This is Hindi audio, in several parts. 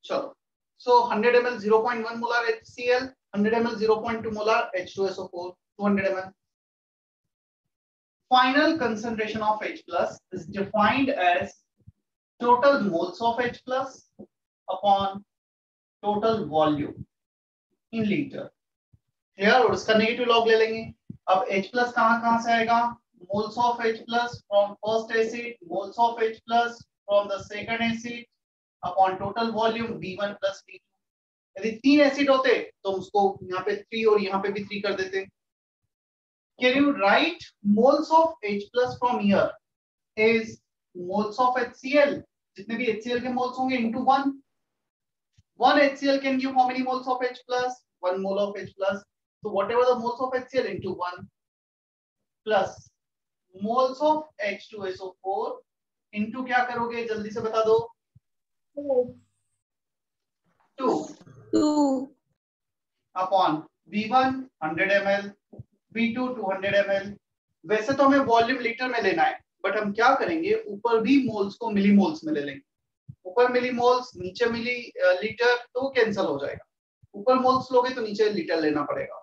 चलो, so 100 ml 0.1 molar HCl, 100 ml 0.2 molar H2SO4, 200 ml. Final concentration of H plus is defined as total moles of H plus upon total volume in liter. Clear? और इसका नेगेटिव लॉग ले लेंगे. अब H plus कहां से आएगा? Moles of H plus from first acid, moles of H plus from the second acid upon total volume V1 plus V2. यदि 3 एसिड होते तो हम उसको यहाँ पे 3 और यहाँ पे भी 3 कर देते. Can you write moles of H plus from here is moles of HCl, जितने भी HCl के moles होंगे into 1. 1 HCl can give how many moles of H plus? 1 mole of H plus. So whatever the moles of HCl into 1 plus moles of H2SO4 into क्या करोगे? जल्दी से बता दो. 2 upon V1 100 ml, V2 200 ml. वैसे तो हमें वॉल्यूम लीटर में लेना है, बट हम क्या करेंगे, ऊपर भी मोल्स को मिली मोल्स में ले लेंगे. ऊपर मिली मोल्स, नीचे मिली लीटर, तो कैंसिल हो जाएगा. ऊपर मोल्स लोगे तो नीचे लीटर लेना पड़ेगा.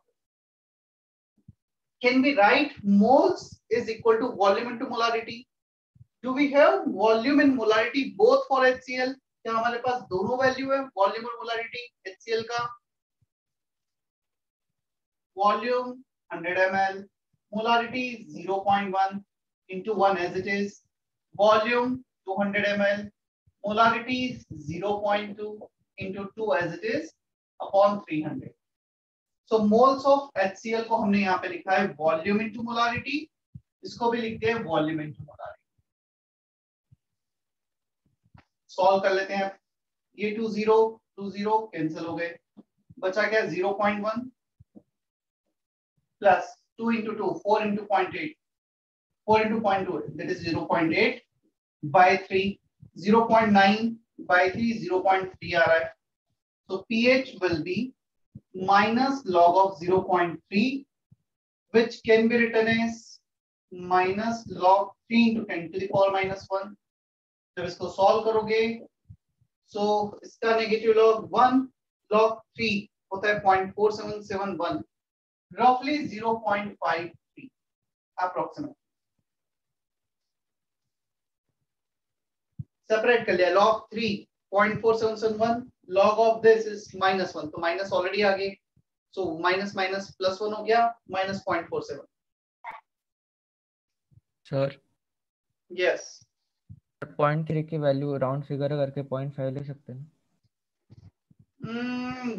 Can we write moles is equal to volume into molarity? Do we have volume and molarity both for HCl? क्या हमारे पास दोनों वैल्यू है, वॉल्यूम और मोलारिटी HCl का? Volume 100 ml, molarity 0.1 into 1 as it is. Volume 200 ml, molarity 0.2 into 2 as it is upon 300. So moles of HCl को हमने यहाँ पे लिखा है वॉल्यूम into molarity, इसको भी लिखते हैं वॉल्यूम into molarity. सॉल्व कर लेते हैं. ये 2 कैंसिल हो गए, बचा क्या? 0.1 plus 2 into 2, 4 into 0.8, 4 into 0.2, that is 0.8 by 3, 0.9 by 3, 0.3 आ रहा है. So pH will be minus log of 0.3, which can be written as minus log 3 into 10 to the power minus 1. जब इसको सॉल्व करोगे, so इसका नेगेटिव लॉग 1 log 3 होता है 0.4771, roughly 0.53 approximately. सेपरेट कर लिया. log 3 0.4771, log of this is -1, तो माइनस ऑलरेडी आ गए, so माइनस माइनस प्लस 1 हो गया, minus 0.47. सर यस, 0.3 की वैल्यू राउंड फिगर करके 0.5 ले सकते हैं.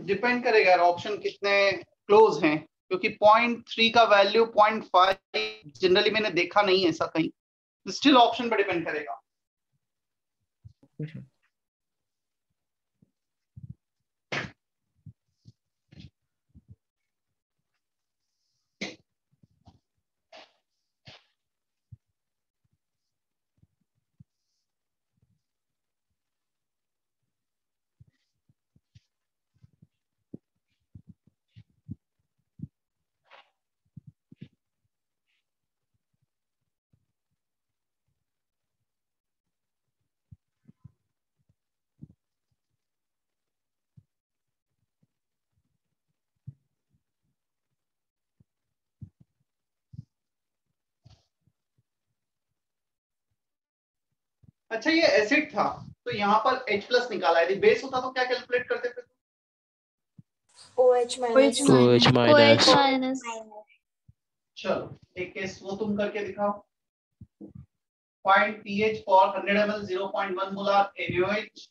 डिपेंड करेगा यार ऑप्शन कितने क्लोज हैं, क्योंकि 0.3 का वैल्यू 0.5 जनरली मैंने देखा नहीं है ऐसा कहीं. स्टिल ऑप्शन पर डिपेंड करेगा. अच्छा, ये एसिड था तो यहाँ पर H प्लस निकाला, यदि बेस होता तो क्या कैलकुलेट करते फिर? OH minus. OH minus. चलो एक केस वो तुम करके दिखाओ. Find pH for 100 ml 0.1 molar NaOH,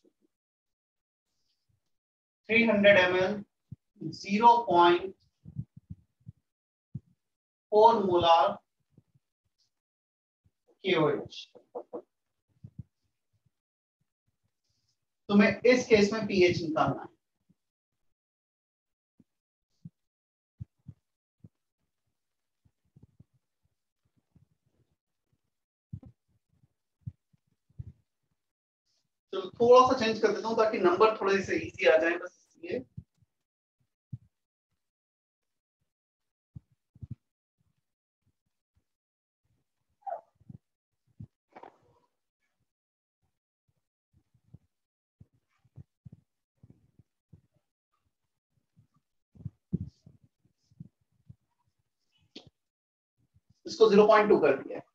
300 ml 0.4 molar KOH. तुम्हें इस केस में pH निकालना है. चलो थोड़ा सा चेंज कर देता हूँ ताकि नंबर थोड़े से इजी आ जाए, बस ये. इसको 0.2 कर दिया है।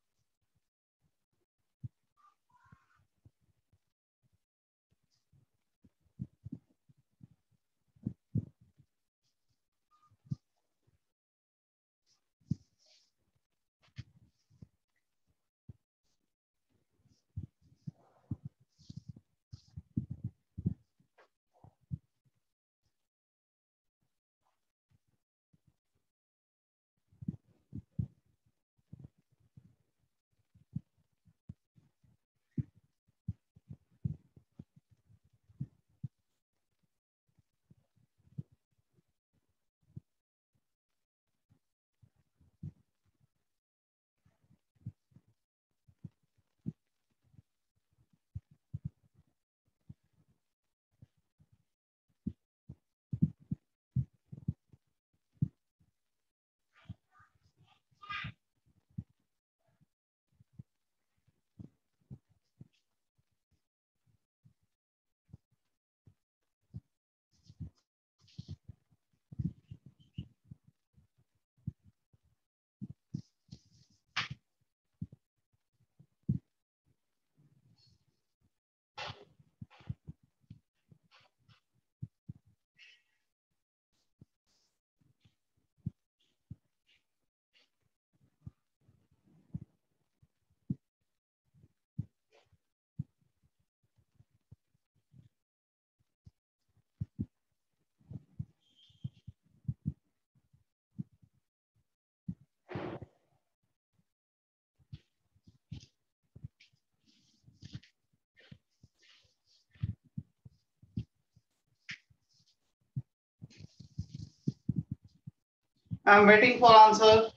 I am waiting for answer.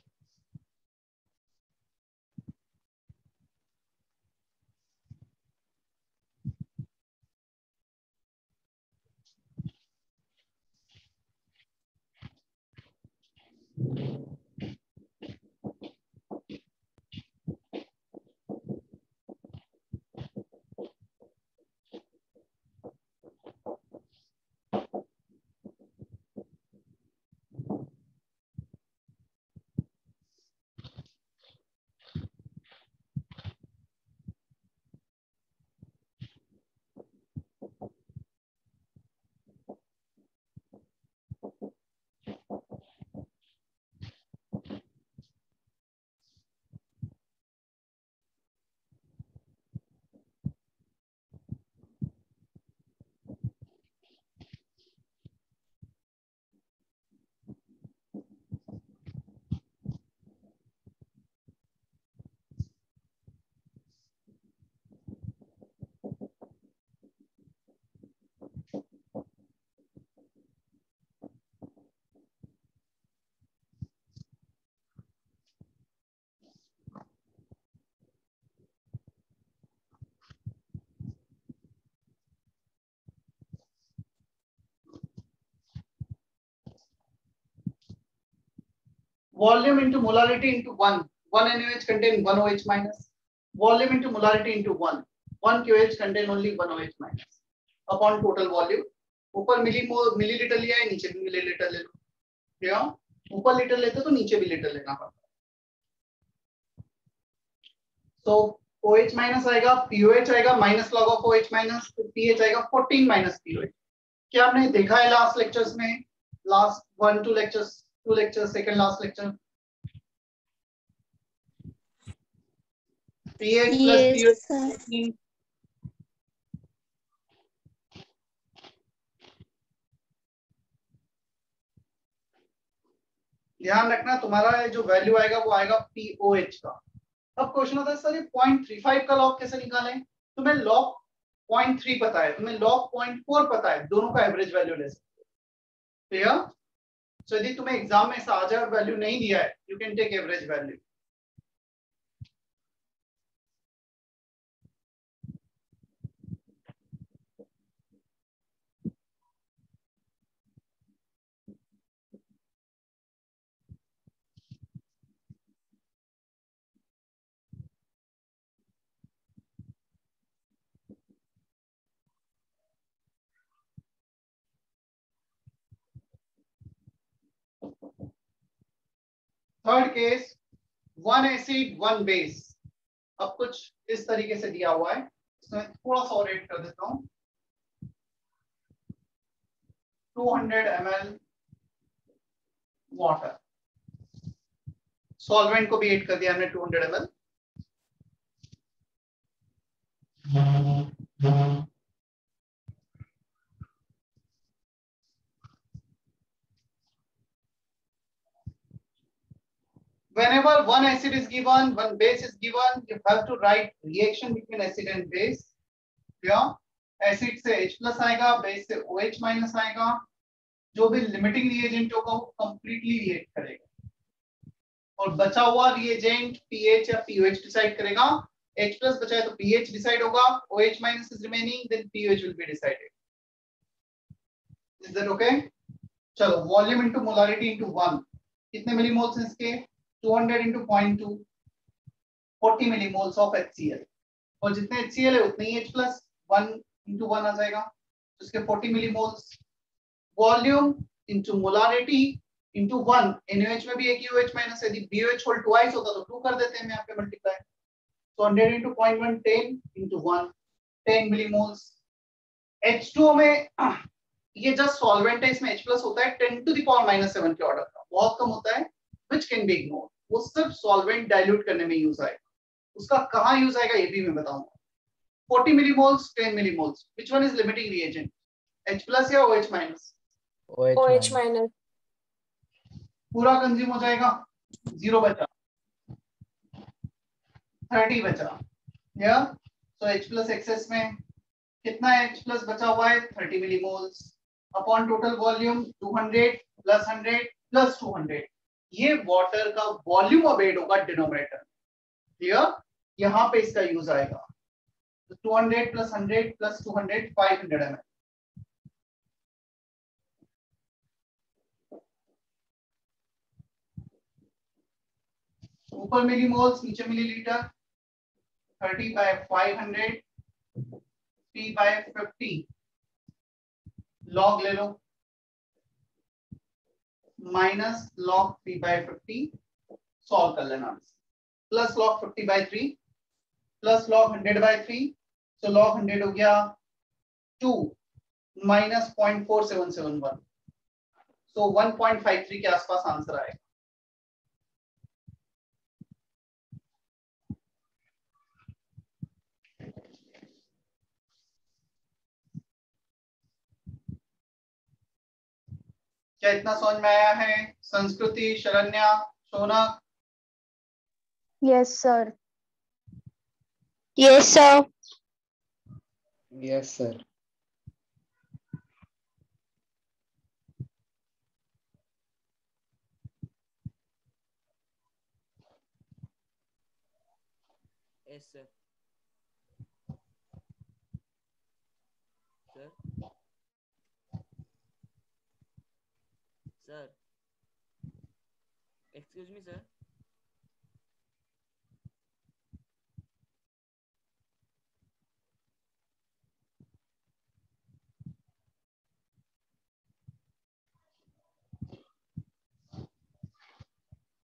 Volume into molarity into 1. 1 NaOH contain 1 OH minus. Volume into molarity into 1. 1 QH contain only 1 OH minus. Upon total volume. ऊपर मिलीलीटर लिया है, नीचे भी मिलीलीटर ले लो. ठीक है? ऊपर लीटर लेते तो नीचे भी लीटर लेना पड़ता है. तो OH माइनस आएगा, POH आएगा minus log of OH minus, pH आएगा 14 माइनस POH. क्या आपने देखा है लास्ट लेक्चर्स में, last 2 lectures, second last lecture, pH plus POH. ध्यान रखना तुम्हारा जो वैल्यू आएगा वो आएगा POH का. अब क्वेश्चन होता है सर ये 0.35 का लॉग कैसे निकालें. तुम्हें लॉग 0.3 पता है, तुम्हें लॉग 0.4 पता है, दोनों का एवरेज वैल्यू ले सकते हो. क्लियर? सो यदि तुम्हें एग्जाम में ऐसा आ जाए और वैल्यू नहीं दिया है, you can take average value. Third case, 1 acid 1 base. अब कुछ इस तरीके से दिया हुआ है, इसमें थोड़ा सा और ऐड कर देता हूं। 200 ml वाटर, सॉल्वेंट को भी ऐड कर दिया हमने 200 ml। Whenever one acid is given, one base is given, you have to write reaction between acid and base. क्या एसिड से H प्लस आएगा, बेस से OH माइनस आएगा। जो भी लिमिटिंग रिएजेंट होगा वो कंप्लीटली रिएक्ट करेगा और बचा हुआ रिएजेंट pH या pOH डिसाइड करेगा। H प्लस बचा है तो pH डिसाइड होगा, OH minus is remaining, then pOH will be decided. Is that okay? चलो, वॉल्यूम इनटू मोलारिटी इनटू 1, कितने मिलीमोल्स हैं इसके? 200 into 0.2, 40 मिलीमोल्स ऑफ HCl। और जितने HCl है उतने ही H प्लस 1 into 1 आ जाएगा, तो इसके 40 millimoles. Volume into molarity into 1, NaOH में भी एक OH माइनस है, यदि BOH होल ट्वाइस होता तो 2 कर देते हैं यहाँ पे मल्टीप्लाई। तो 100 into 0.1, 10 into 1, 10 मिलीमोल्स। H2O में ये जस्ट सॉल्वेंट है, इसमें H प्लस होता है 10 to the power -7 के ऑर्डर का, बहुत कम होता है, which can be ignored। वो सिर्फ सॉल्वेंट डाइल्यूट करने में यूज आएगा, उसका कहाँ यूज आएगा ये भी मैं बताऊंगा। 40 millimoles, 10 millimoles, which one is limiting reagent? H plus या OH माइनस? OH minus. पूरा कंज्यूम हो जाएगा, 0 बचा, 30 बचा। या तो H प्लस एक्सेस में कितना H प्लस बचा हुआ है? 30 millimoles upon total volume 200 plus 100 plus 200। ये वाटर का वॉल्यूम अब ऐड होगा डिनोमिनेटर। क्लियर? यहां पे इसका यूज आएगा। तो 200 प्लस 100 प्लस 200, 500 ml। ऊपर मिलीमोल्स, नीचे millilitre. 30 by 500, P by 50, log ले लो, माइनस log 3 by 50, सॉल्व कर लेना। Plus log 50 by 3 plus log 100 by 3, तो log 100 हो गया 2 माइनस 0.4771, तो 1.53 के आसपास आंसर आएगा। क्या इतना समझ में आया है? Sanskriti, Sharanya, Shaunak? Yes sir. Yes, sir. Yes, sir. Yes, sir. Sir. Sir. Excuse me, sir.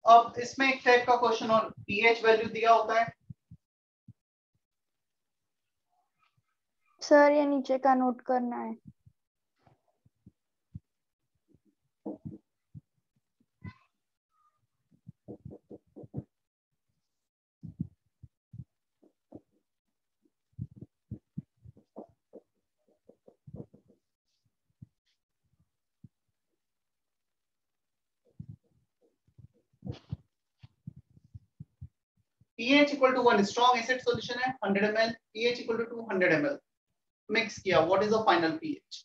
अब इसमें एक टाइप का क्वेश्चन और pH वैल्यू दिया होता है। सर ये नीचे का नोट करना है। pH equal to 1, strong acid solution है 100 ml, pH equal to 200 ml, mix किया, what is the final pH?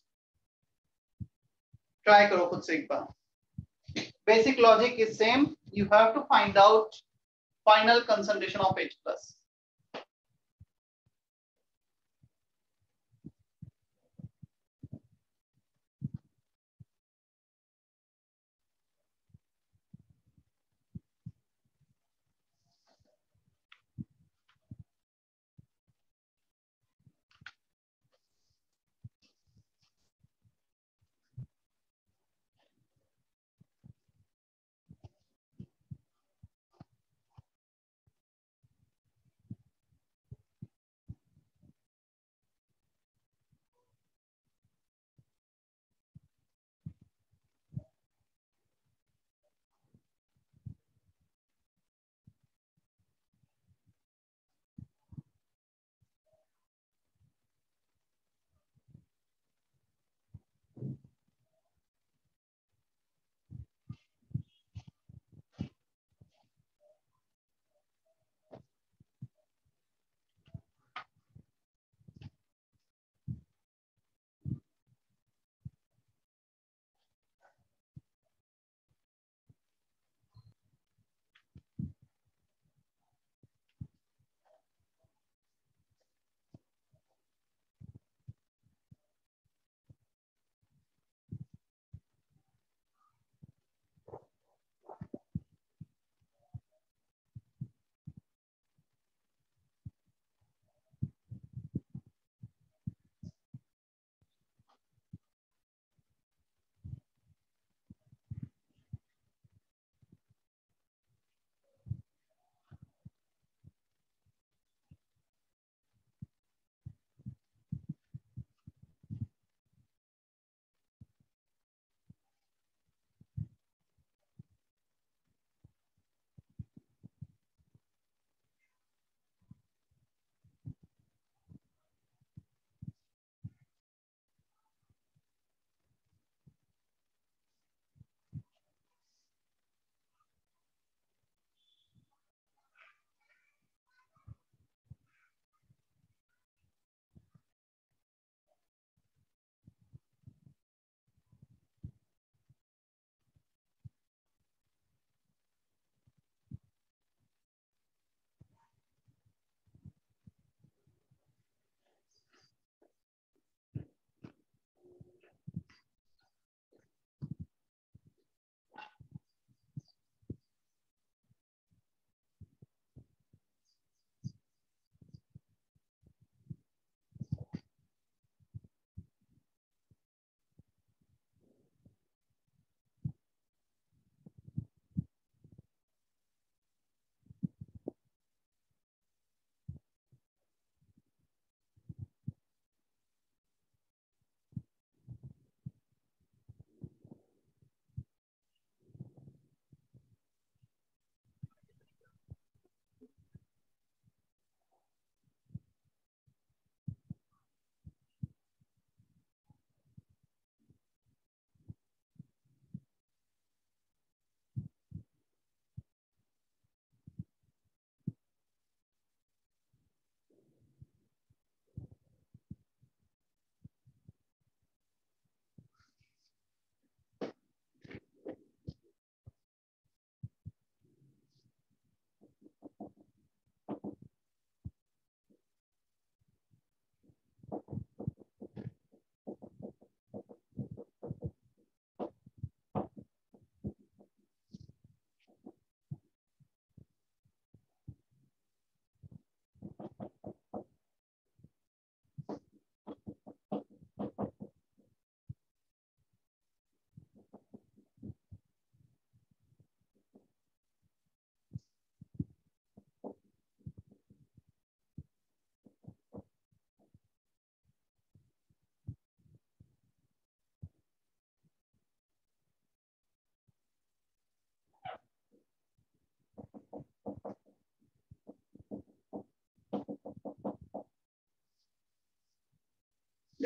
Try करो खुद से एक बार। Basic logic is same, you have to find out final concentration of H plus.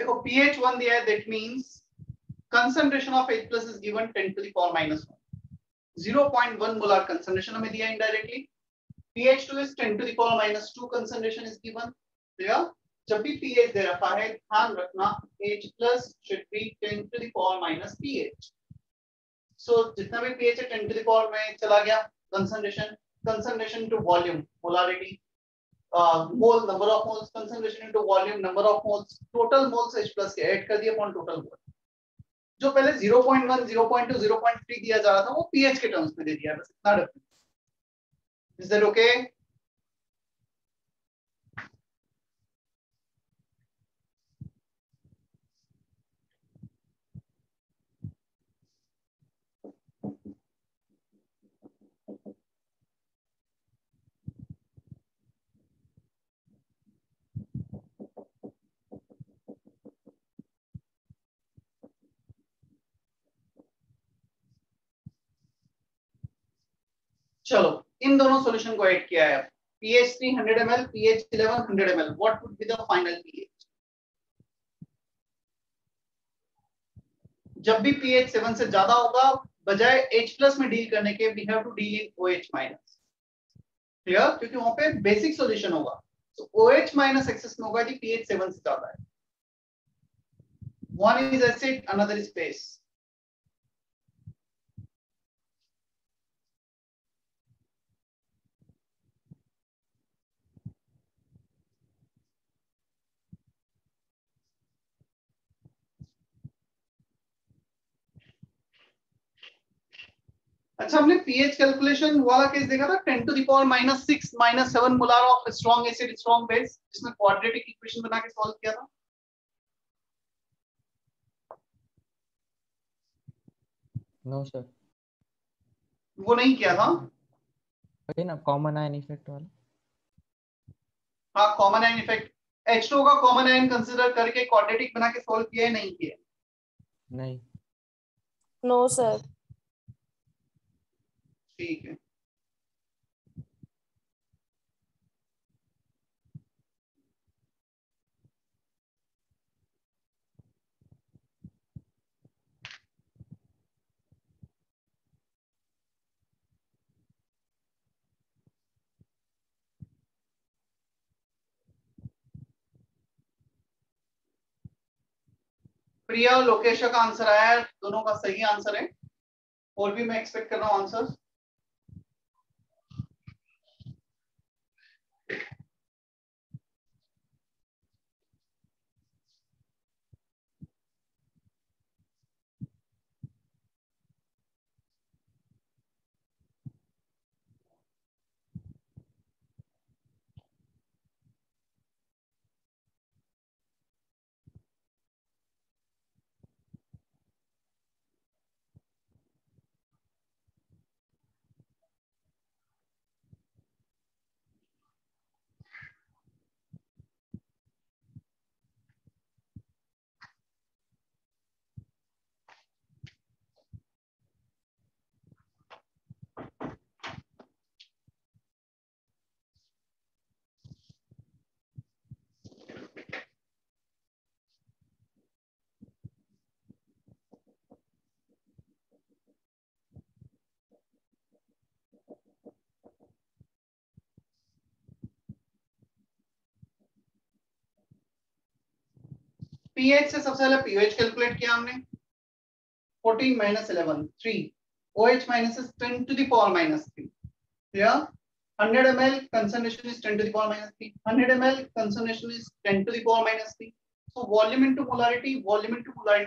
देखो pH 1 दिया है, that means concentration of H plus is given 10 to the power minus 1. 0.1 molar concentration हमें दिया indirectly. pH 2 is 10 to the power minus 2 concentration is given. clear? जब भी pH दे रखा है ध्यान रखना H plus should be 10 to the power minus pH. So जितना भी pH है 10 to the power में चला गया concentration to volume molarity. Mole number of moles, concentration into volume, number of moles, total moles H plus के ऐड कर दिया अपॉन टोटल मोल. जो पहले 0.1, 0.2, 0.3 दिया जा रहा था वो pH के टर्म्स में दे दिया है, बस इतना डिफरेंस. Is that okay? चलो इन दोनों सॉल्यूशन को ऐड किया है. pH 3 100 ml, pH 11 100 ml. What would be the final pH? जब भी pH 7 से ज्यादा होगा बजाय H plus में डील करने के we have to deal in OH minus. Clear? क्योंकि वहां पे बेसिक सॉल्यूशन होगा. So OH minus एक्सेस में होगा यदि pH 7 से ज्यादा है. One is acid, another is base. अच्छा हमने pH कैलकुलेशन वाला केस देखा था 10 to the power minus 6 minus 7 molar of strong acid strong base जिसमें क्वाड्रेटिक इक्वेशन बना के सॉल्व किया था. नो सर, वो नहीं किया था. वही ना कॉमन आयन इफेक्ट वाला. हाँ कॉमन आयन इफेक्ट H2 का कॉमन आयन कंसीडर करके क्वाड्रेटिक बना के सॉल्व किया है, नहीं किया? नहीं. No sir. ठीक है. प्रिया और लोकेश का आंसर आया है, दोनों का सही आंसर है. और भी मैं एक्सपेक्ट कर रहा हूँ आंसर. pH से सबसे पहले pH कैलकुलेट किया हमने. 14 minus 11 3. OH minus is 10 to the power minus 3. Yeah, 100 ml concentration is 10 to the power minus 3. 100 ml concentration is 10 to the power minus 3. So volume into molarity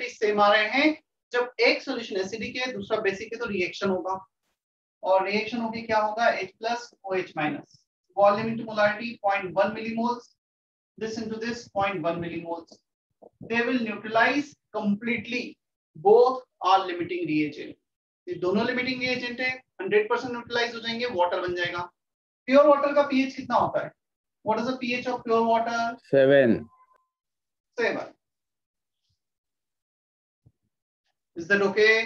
same आ रहे हैं. जब एक सॉल्यूशन एसिडिक है दूसरा बेसिक है तो रिएक्शन होगा और रिएक्शन होके क्या होगा H plus OH minus. Volume into molarity 0.1 millimoles. This into this 0.1 millimoles. They will neutralize completely. Both are limiting reagent. ये दोनों लिमिटिंग रिएजेंट है. 100% न्यूट्रलाइज हो जाएंगे, वाटर बन जाएगा. प्योर वाटर का पीएच कितना होता है? What is the pH of pure water? 7. Is that okay?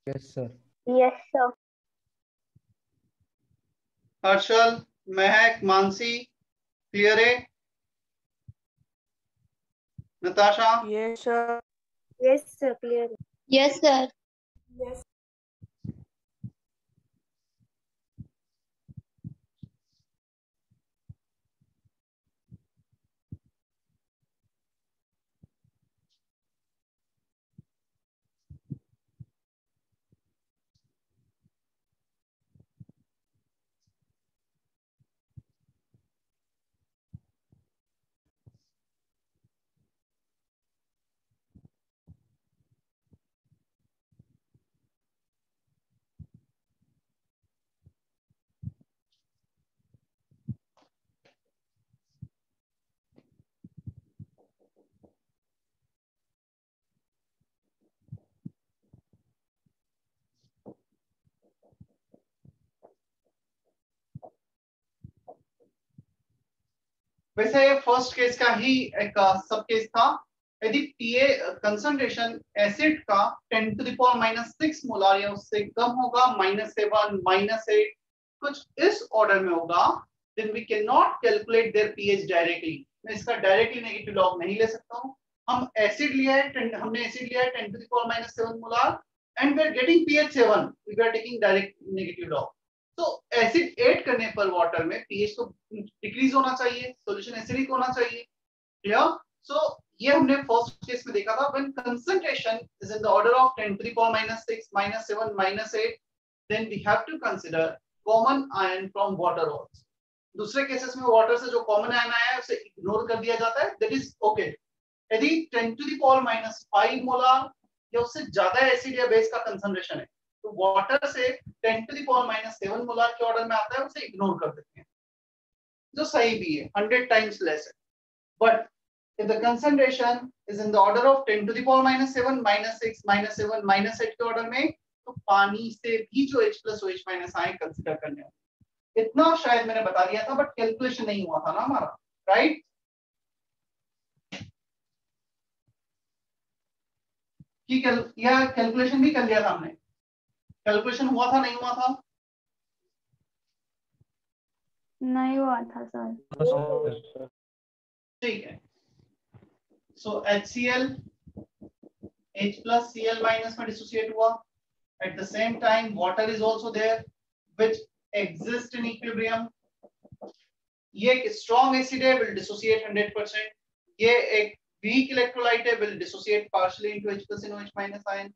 Yes sir. Yes sir. Harshal, Mahak, Mansi, clear है? Natasha? Yes, sir. Yes, sir. Clear. Yes, sir. Yes. वैसे फर्स्ट केस का ही एक सब केस था। यदि पीए कंसंट्रेशन एसिड का 10 टू द पावर -6 मोलार या उससे कम होगा, -7 -8 कुछ इस ऑर्डर में होगा, then we cannot calculate their pH directly। मैं इसका डायरेक्टली नेगेटिव लॉग नहीं ले सकता हूँ। हम एसिड लिया है, हमने एसिड लिया है 10 to the power -7 molar and we are getting pH 7, we are taking direct negative log. तो एसिड ऐड करने पर वाटर में पीएच तो डिक्रीज होना चाहिए, सॉल्यूशन एसिडिक होना चाहिए। क्लियर? सो ये हमने फर्स्ट केस में देखा था, when concentration is in the order of 10 to the power -6 -7 -8 then we have to consider common ion from water also. दूसरे केसेस में वाटर से जो कॉमन आयन आया है उसे इग्नोर कर दिया जाता है, दैट इज ओके। यदि 10 टू द पावर -5 मोलार या उससे ज्यादा एसिड या बेस का कंसंट्रेशन है तो वाटर से 10 टू द पावर -7 मोलार के ऑर्डर में आता है, उसे इग्नोर कर देते हैं, जो सही भी है, 100 टाइम्स लेस है। But if the concentration is in the order of 10 to the power -7 -6 -7 -8 के ऑर्डर में, तो पानी से भी जो H plus OH minus आए कंसीडर करने होंगे। इतना शायद मैंने बता दिया था, बट कैलकुलेशन नहीं हुआ था ना हमारा, राइट? ठीक है, यह कैलकुलेशन भी कर लिया था हमने। कैलकुलेशन हुआ था नहीं हुआ था? नहीं हुआ था सर। ठीक है। सो HCl H plus Cl minus में डिसोसिएट हुआ। At the same time water is also there which exist in equilibrium। ये एक strong acid है, will dissociate 100%। ये एक weak electrolyte है, will dissociate partially into H plus and OH minus ion।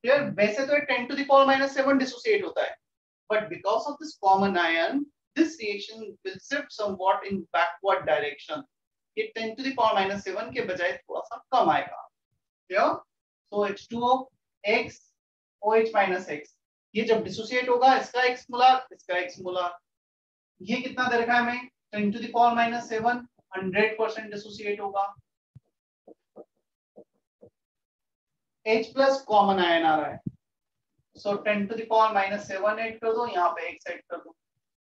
यार वैसे तो 10 to the power -7 dissociate होता है, but because of this common ion this reaction will shift somewhat in backward direction। ये 10 to the power -7 के बजाय थोड़ा सा कम आएगा। Clear? So H2O X OH minus X, ये जब डिसोसिएट होगा इसका X मोलार इसका X मोलार, ये कितना दे रखा है हमें 10 to the power -7 100% डिसोसिएट होगा। H प्लस कॉमन आयन आ रहा है, सो 10 to the power -7 ऐड कर दो, यहाँ पे X ऐड कर दो।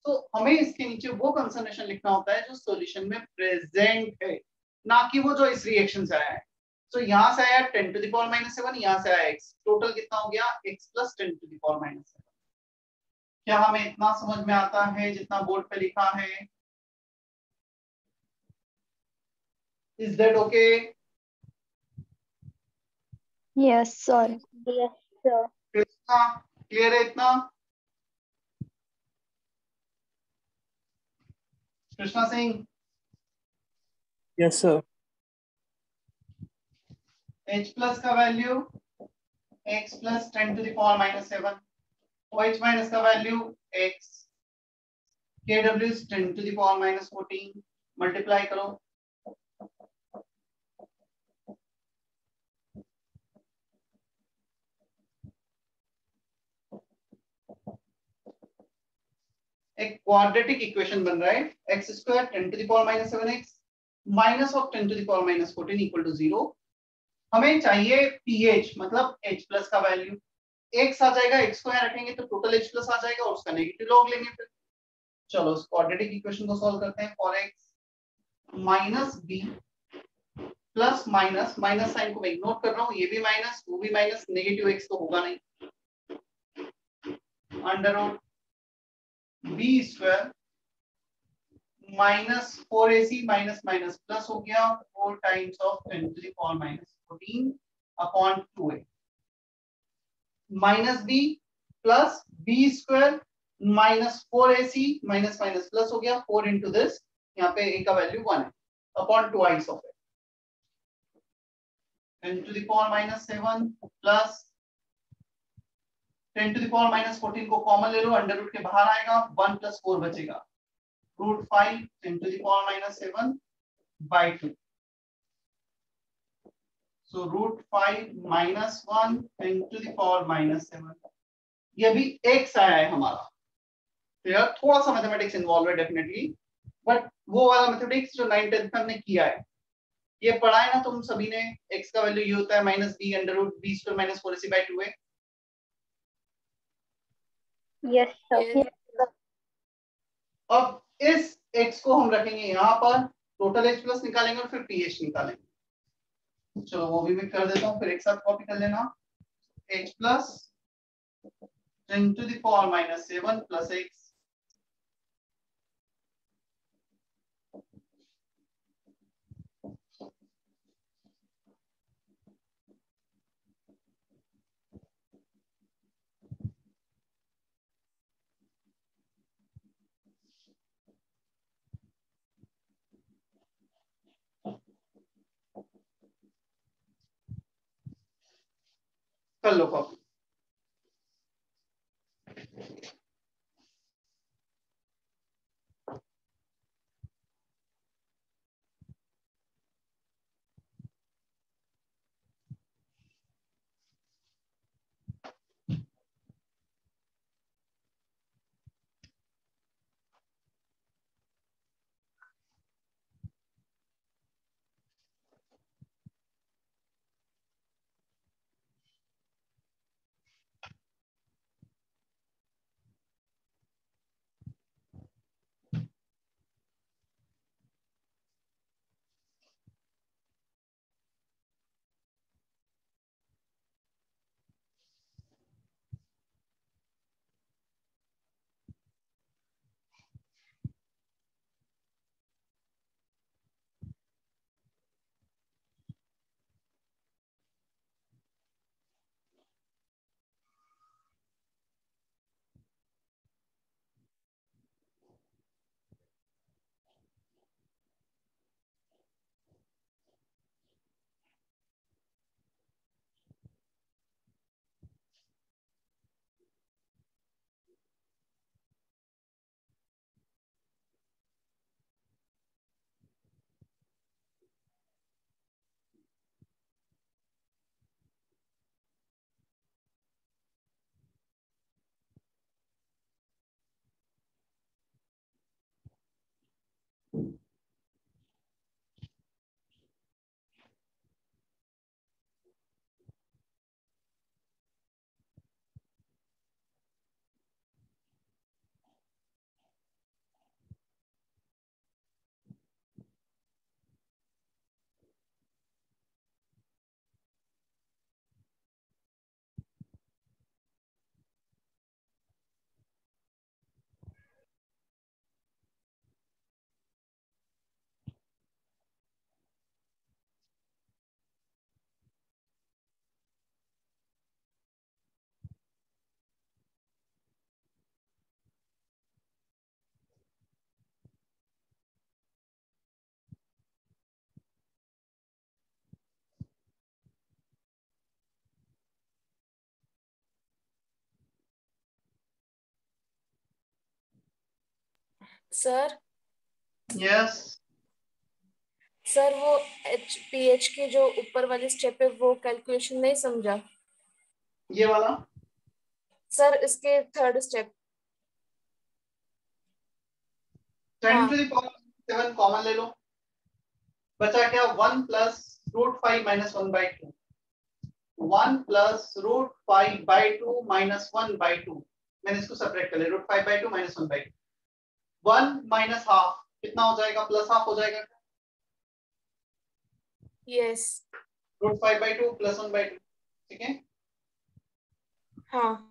तो हमें इसके नीचे वो कंसंट्रेशन लिखना होता है जो सॉल्यूशन में प्रेजेंट है, ना कि वो जो इस रिएक्शन से आया है। तो यहाँ से आया 10 to the power -7, यहाँ से आया x, टोटल कितना हो गया x plus 10 to the power -7। क्या हमें इतना समझ में आता है जितना बोर्ड पे लिखा है? Is that okay? Yes, sir. Yes, sir. Krishna clear है इतना? Krishna Singh? Yes, sir. H plus का value x plus 10 to the power -7, OH minus का value x, KW is 10 to the power -14, multiply करो। एक क्वाड्रेटिक इक्वेशन बन रहा है, x square 10 to the power -7x minus of 10 to the power -14 equal to 0। हमें चाहिए pH मतलब H प्लस का वैल्यू, x आ जाएगा, x को यहाँ रखेंगे तो टोटल H प्लस आ जाएगा और उसका नेगेटिव लॉग लेंगे। फिर चलो उस क्वाड्रेटिक इक्वेशन को सॉल्व करते हैं। For x minus b plus minus, minus sign को मैं इग्नोर कर रहा हूँ, ये भी माइनस वो भी माइनस, नेगेटिव x तो होगा नहीं, under root b square -4ac minus minus plus हो गया 4 times of 10 to the power -14 upon 2a minus b plus b square -4ac minus minus plus हो गया 4 इंटू दिस, यहाँ पे a का वैल्यू 1 है upon twice of it 10 to the power -7 plus 10 to the power -14 को कॉमन ले लो, अंडर रूट के बाहर आएगा 1 + 4 बचेगा √5 10 to the power -7 by 2. So √5 - 1 10 to the power -7. ये भी x आया है हमारा। तो यार थोड़ा सा मैथमेटिक्स इन्वॉल्व है डेफिनेटली, बट वो वाला मैथमेटिक्स जो 9th 10th में हमने किया है, ये पढ़ा है ना तुम सभी ने। x का वैल्यू ये होता है -b √b² -4ac by 2a। Yes, sir. अब इस x को हम रखेंगे यहाँ पर, टोटल h प्लस निकालेंगे और फिर ph निकालेंगे। चलो वो भी मैं कर देता हूँ, फिर एक साथ कॉपी कर लेना। h plus 10 to the power -7 plus x कर लो कॉपी। सर यस सर वो pH की जो ऊपर वाली स्टेप है वो कैलकुलेशन नहीं समझा ये वाला सर। इसके third step 10 to the power 7 common ले लो, बचा क्या 1 + √5 - 1 by 2। 1 + √5 by 2 - 1 by 2, मैंने इसको सेपरेट कर लिया। √5 by 2 - 1 by 2, 1 - ½ कितना हो जाएगा? +½ हो जाएगा। यस √5 by 2 + 1 by 2, ठीक है। हाँ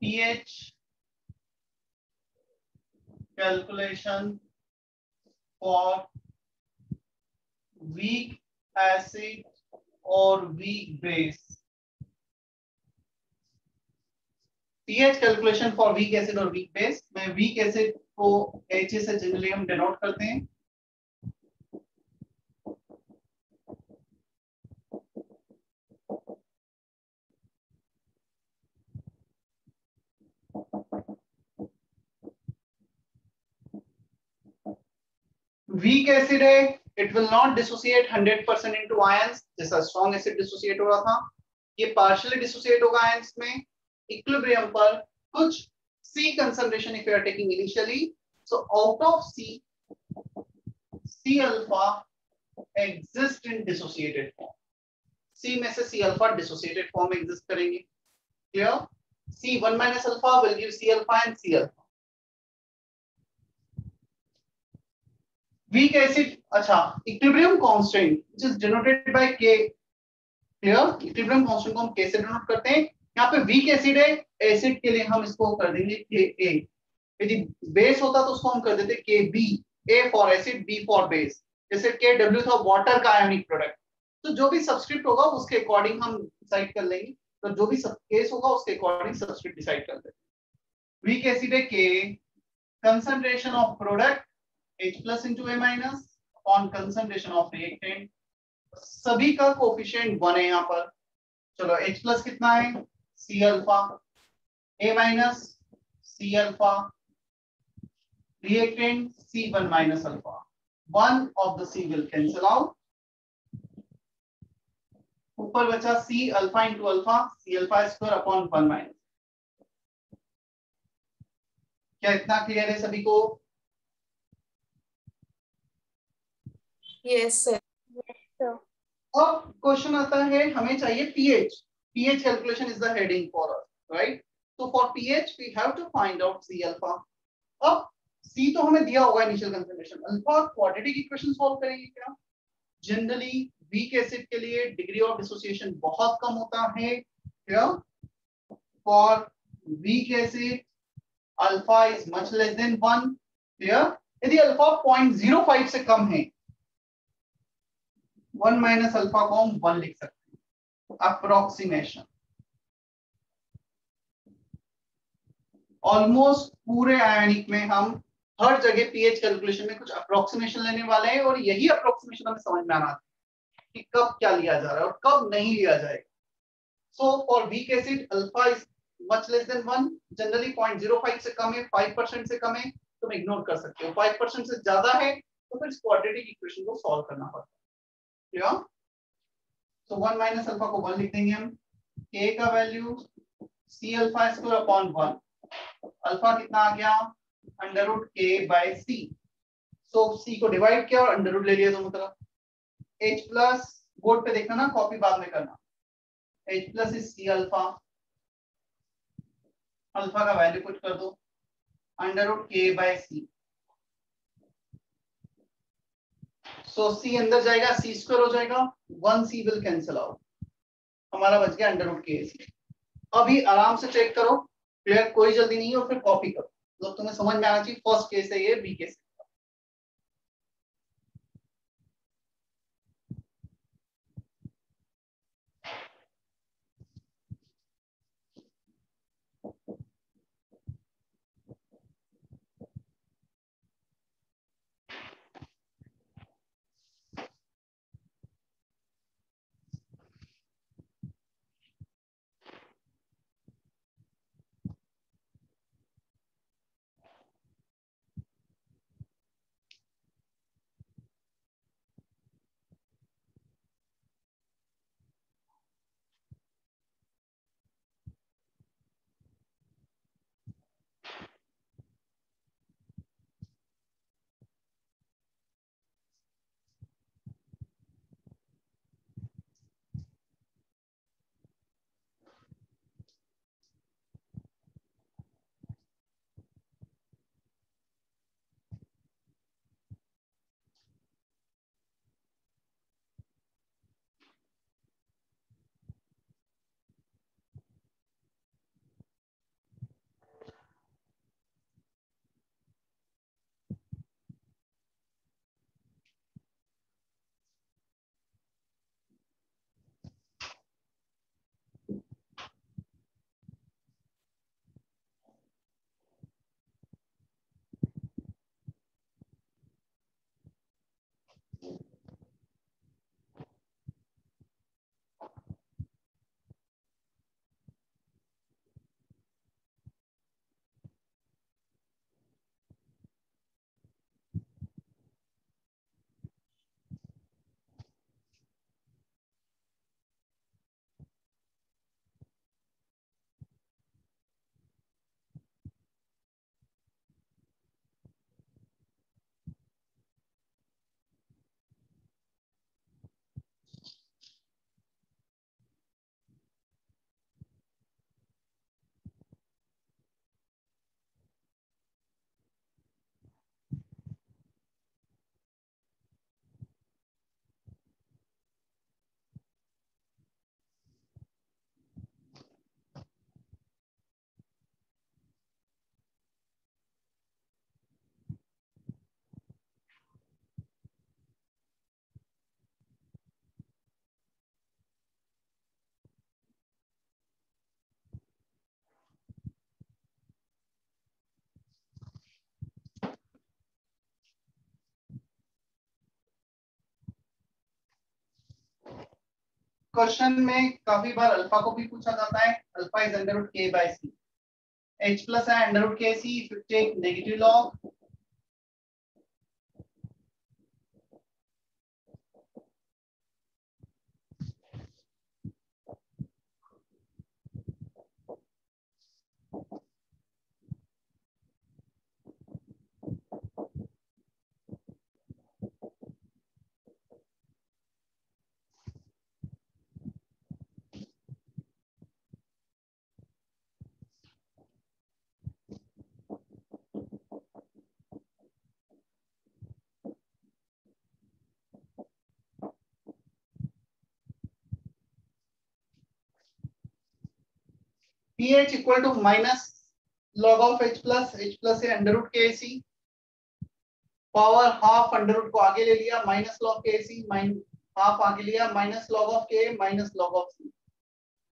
pH calculation for weak acid or weak base. pH calculation for weak acid और वीक बेस में वीक एसिड को H से जनरली हम डिनोट करते हैं. वीक एसिड है, it will not dissociate 100% into ions जैसा स्ट्रॉन्ग एसिड डिसोसिएट हो रहा था. ये पार्शियली डिसोसिएट होगा आयंस में. इक्विलिब्रियम पर कुछ C concentration if you are taking initially, so out of C alpha exist in dissociated form. C में से C alpha dissociated form exist करेंगे. Clear? C 1 minus alpha will give C alpha and C alpha. Weak acid, अच्छा, equilibrium constant which is denoted by K. Clear? Equilibrium constant को हम K से denote करते हैं. यहाँ पे वीक एसिड है, एसिड के लिए हम इसको कर देंगे Ka. यदि बेस होता तो उसको हम कर देते Kb. A for acid, B for base. जैसे Kw था वाटर का आयोनिक प्रोडक्ट. तो जो भी सबस्क्रिप्ट होगा उसके अकॉर्डिंग हम डिसाइड कर लेंगे. तो जो भी केस होगा उसके अकॉर्डिंग सबस्क्रिप्ट डिसाइड कर लेंगे. वीक एसिड है K, concentration of product H plus into A minus upon concentration of reactant. सभी का कोफिशिएंट 1 है यहाँ पर. चलो H प्लस कितना है? C alpha, A minus C alpha, reactant C1 minus alpha. One of the C will cancel out. ऊपर बचा C alpha into alpha, C alpha square upon 1 minus. क्या इतना क्लियर है सभी को? Yes sir. Yes, sir. अब क्वेश्चन आता है, हमें चाहिए pH. pH calculation is the heading for us, right? So for pH we have to find out C alpha. अब C तो हमें दिया होगा initial concentration. Alpha quadratic equation solve करेंगे क्या? जनरली वीक एसिड के लिए डिग्री ऑफ डिसोसिएशन बहुत कम होता है. क्या? For weak acid alpha is much less than 1. Clear? यदि अल्फा 0.05 से कम है, 1 माइनस अल्फा को हम 1 लिख सकते हैं. अप्रोक्सीमेशन. ऑलमोस्ट पूरे आयनिक में हम हर जगह पीएच कैलकुलेशन में कुछ अप्रोक्सीमेशन लेने वाले हैं और यही अप्रोक्सीमेशन हमें समझ में आना चाहिए कि कब क्या लिया जा रहा है और कब नहीं लिया जाएगा. So for weak acid alpha is much less than 1, generally 0.05 से कम है, 5% से कम है तो हम इग्नोर कर सकते हो. 5% से ज्यादा है तो फिर क्वाड्रेटिक इक्वेशन को सॉल्व करना पड़ता है. क्लियर? सो 1 माइनस अल्फा को 1 लिख देंगे हम. k का value C alpha square upon 1. Alpha कितना आ गया? Under root K by C. So C को डिवाइड किया और अंडर रूट ले लिया दोनों तरफ. H प्लस, बोर्ड पे देखना ना, कॉपी बाद में करना. H plus is C alpha. Alpha का वैल्यू पुट कर दो under root K by C. So C अंदर जाएगा, C स्क्वायर हो जाएगा, 1 C विल कैंसिल आउट. हमारा बच गया अंडर रूट K. अभी आराम से चेक करो. क्लियर? कोई जल्दी नहीं है और फिर कॉपी करो. मतलब तुम्हें समझ में आना चाहिए फर्स्ट केस है ये, बी केस. क्वेश्चन में काफी बार अल्फा को भी पूछा जाता है. Alpha is under root k by c. h plus है under root k c. If you take negative log, pH equal to minus log of h plus है under root k c. Power half under root को आगे ले लिया, माइनस लॉग के सी, हाफ आगे लिया, minus log of K, minus log of C.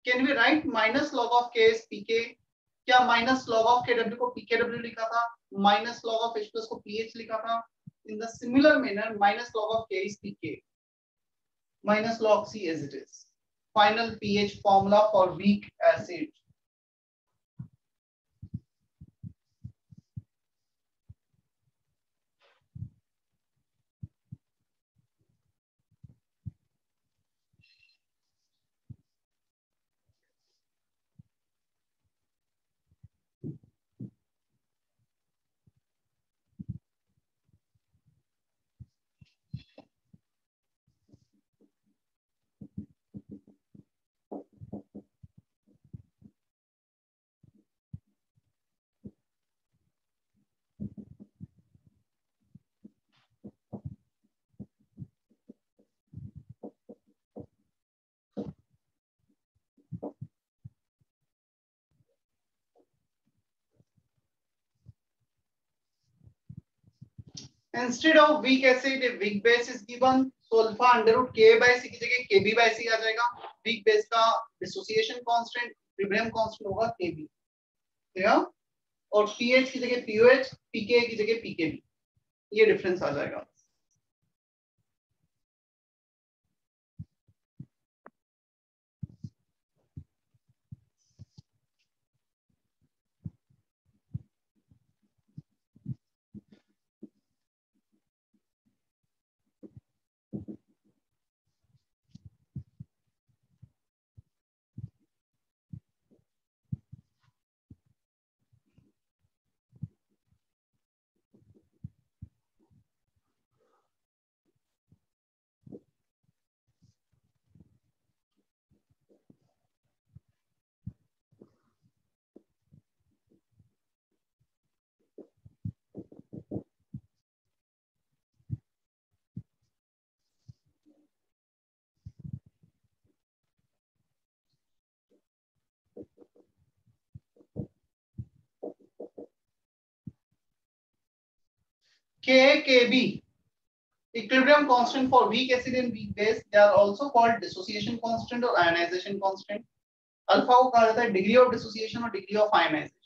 Can we write minus log of K is pK? क्या minus log of K W को पीके डब्ल्यू लिखा था? Minus log of H plus को पीएच लिखा था? In the similar manner minus log of K is pK, minus log C as it is. Final pH formula for weak acid. Instead of weak acid, a weak base is given. So alpha under root k by c की जगह kb by c आ जाएगा. Weak base का dissociation constant, equilibrium constant होगा kb. ठीक. और pH की जगह pOH, pK की जगह pKb. ये डिफरेंस आ जाएगा. KKB, equilibrium constant for weak acid and weak base. They are also called dissociation constant or ionization constant. Alpha को कहा जाता है डिग्री ऑफ डिसोसिएशन और डिग्री ऑफ आयनाइजेशन.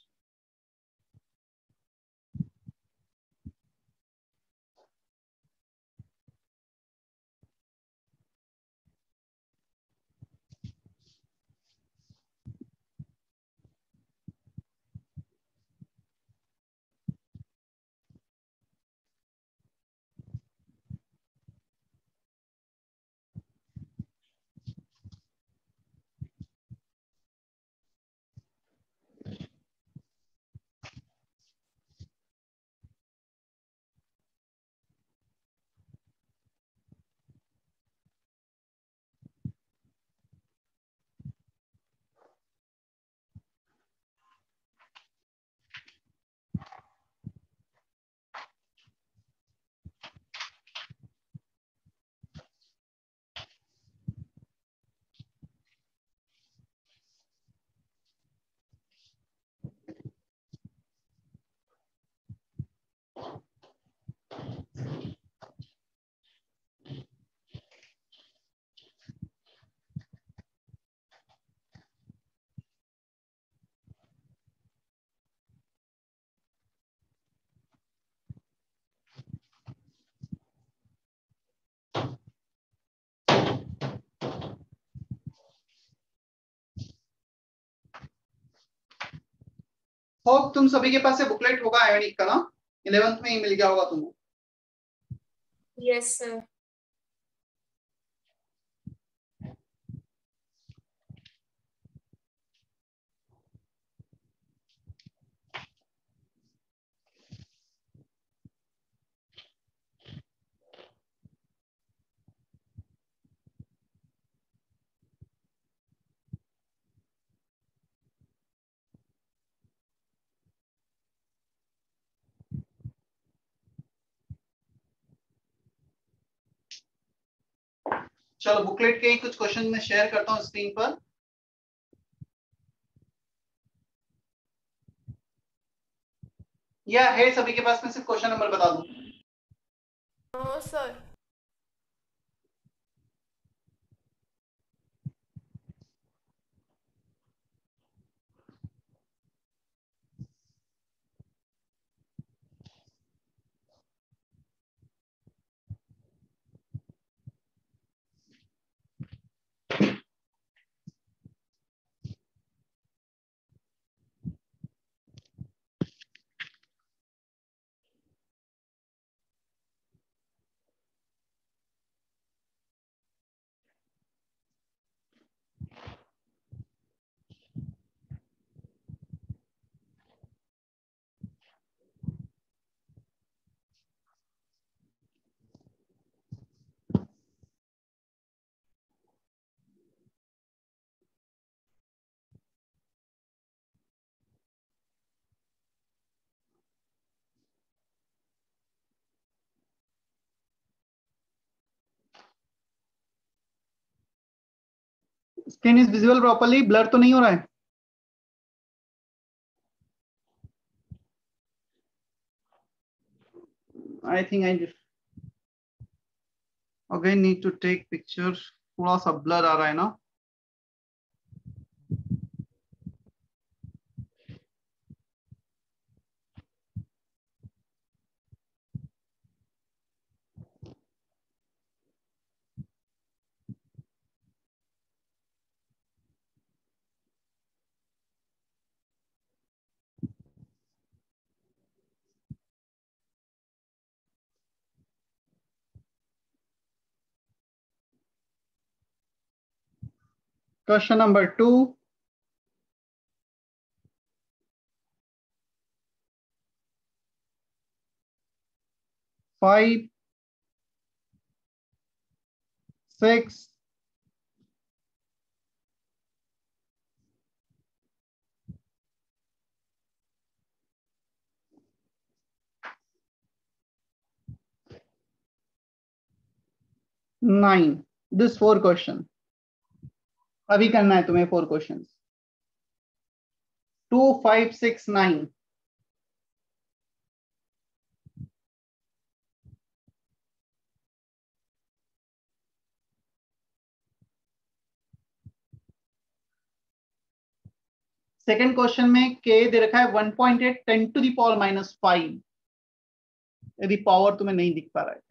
होप तुम सभी के पास से बुकलेट होगा आयोनिक का ना, 11th में ही मिल गया होगा तुमको। Yes sir. चलो बुकलेट के ही कुछ क्वेश्चन मैं शेयर करता हूँ स्क्रीन पर। या है सभी के पास में, सिर्फ क्वेश्चन नंबर बता दूं। No sir. Screen is visible properly, blur तो नहीं हो रहा है? I think I again need to take picture. थोड़ा सा ब्लर आ रहा है ना। Question number 2. Five, 6, 9. This 4 question. अभी करना है तुम्हें 4 questions. 2, 5, 6, 9. सेकेंड क्वेश्चन में के दे रखा है 1.8 10 to the power -5। यदि पावर तुम्हें नहीं दिख पा रहा है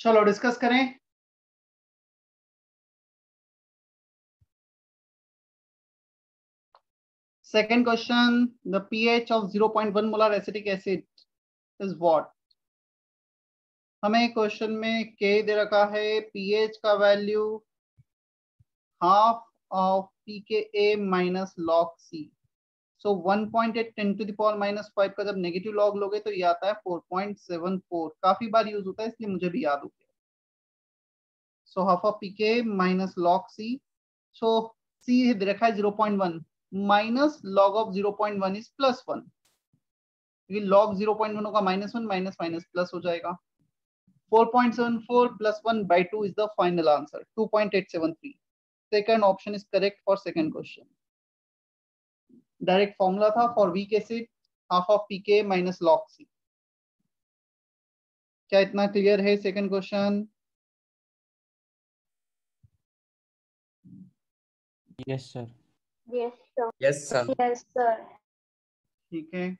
चलो डिस्कस करें। Second question, the pH of 0.1 molar acetic acid is what? हमें क्वेश्चन में K दे रखा है, pH का value half of pKa minus log C. So 1.8 10 to the power minus 5 का जब नेगेटिव लॉग लोगे तो ये आता है 4.74। काफी बार यूज होता है इसलिए मुझे भी याद हो गया। So half of pKa minus log C. So C दे रखा है 0.1 माइनस लॉग ऑफ 0.1 इज +1, क्योंकि लॉग 0.1 होगा -1 माइनस माइनस प्लस हो जाएगा। 4.74 + 1/2 is the final answer, 2.873. Second option is correct for second question. Direct formula था for weak acid half of pK minus log C। क्या इतना क्लियर है? Second question. Yes sir. Yes, sir. Yes, sir. Yes, sir. ठीक है,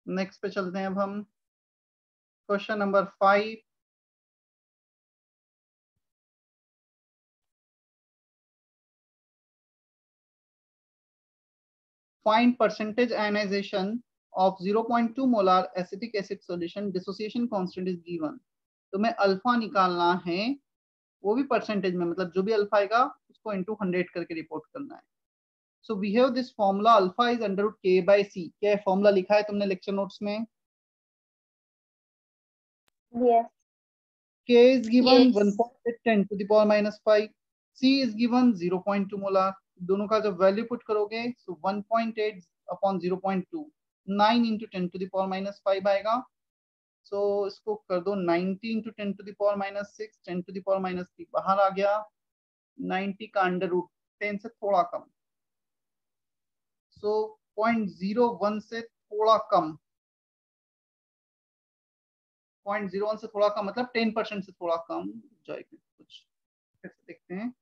नेक्स्ट पे चलते हैं अब हम। Question number 5। Find percentage ionization of 0.2 molar acetic acid solution, dissociation constant is given। तुम्हें अल्फा निकालना है, वो भी परसेंटेज में, मतलब जो भी अल्फा आएगा उसको इनटू 100 करके रिपोर्ट करना है। So we have this formula, alpha is √K/C। क्या फॉर्मूला लिखा है तुमने लेक्चर नोट्स में? Yes. K is given Yes. 1.8 10 to the power minus 5, C is given 0.2 molar. दोनों का जब वैल्यू पुट करोगे तो 1.8 upon 0.2 9 into 10 to the power minus 5 आएगा। सो इसको कर दो 90 into 10 to the power minus 6, 10 to the power minus 3 बाहर आ गया। 90 का √10 से थोड़ा कम, सो 0.01 से थोड़ा कम, 0.01 से थोड़ा कम मतलब 10% से थोड़ा कम जाएगी। कुछ फिर से देखते हैं,